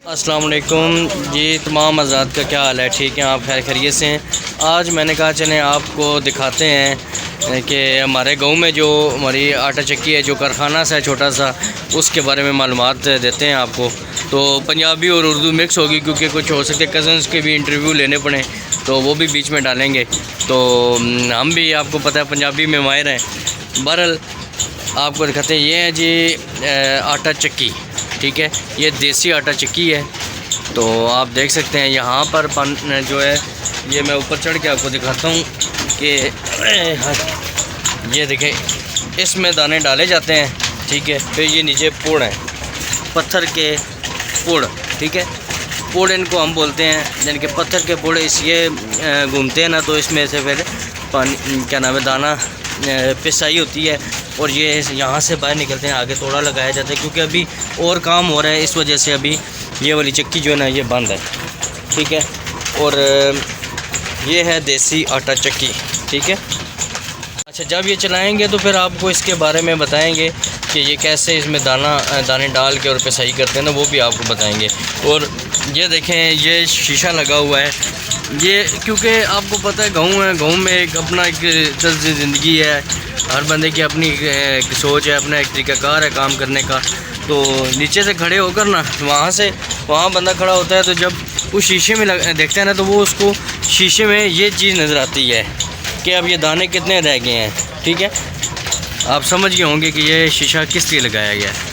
अस्सलाम वालेकुम जी। तमाम आज़ाद का क्या हाल है? ठीक है, आप खैर खैरियत से हैं? आज मैंने कहा चलें आपको दिखाते हैं कि हमारे गांव में जो हमारी आटा चक्की है, जो कारखाना सा है छोटा सा, उसके बारे में मालूमात देते हैं आपको। तो पंजाबी और उर्दू मिक्स होगी क्योंकि कुछ हो सकते कज़न्स के भी इंटरव्यू लेने पड़े, तो वो भी बीच में डालेंगे। तो हम भी आपको पता है पंजाबी में माहिर हैं। बहरहाल आपको दिखाते हैं, ये है जी आटा चक्की। ठीक है, ये देसी आटा चक्की है। तो आप देख सकते हैं यहाँ पर जो है, ये मैं ऊपर चढ़ के आपको दिखाता हूँ कि ये देखें, इसमें दाने डाले जाते हैं। ठीक है, फिर ये नीचे पुड़ है, पत्थर के पुड़। ठीक है, पुड़ इनको हम बोलते हैं, यानी कि पत्थर के पुड़ इसलिए घूमते हैं ना, तो इसमें से फिर पानी क्या नाम है, दाना पिसाई होती है और ये यहाँ से बाहर निकलते हैं। आगे तोड़ा लगाया जाता है क्योंकि अभी और काम हो रहा है, इस वजह से अभी ये वाली चक्की जो है ना, ये बंद है। ठीक है, और ये है देसी आटा चक्की। ठीक है, अच्छा, जब ये चलाएंगे तो फिर आपको इसके बारे में बताएंगे कि ये कैसे इसमें दाने डाल के और पिसाई करते हैं ना, वो भी आपको बताएंगे। और ये देखें, ये शीशा लगा हुआ है, ये क्योंकि आपको पता है गाँव है, गाँव में एक अपना एक तर्ज़ ज़िंदगी है, हर बंदे की अपनी एक सोच है, अपना एक तरीक़ाकार है काम करने का। तो नीचे से खड़े होकर ना, वहाँ बंदा खड़ा होता है, तो जब वो शीशे में देखता है ना, तो वो उसको शीशे में ये चीज़ नज़र आती है कि अब ये दाने कितने रह गए हैं। ठीक है, आप समझ गए होंगे कि ये शीशा किस लिए लगाया गया है।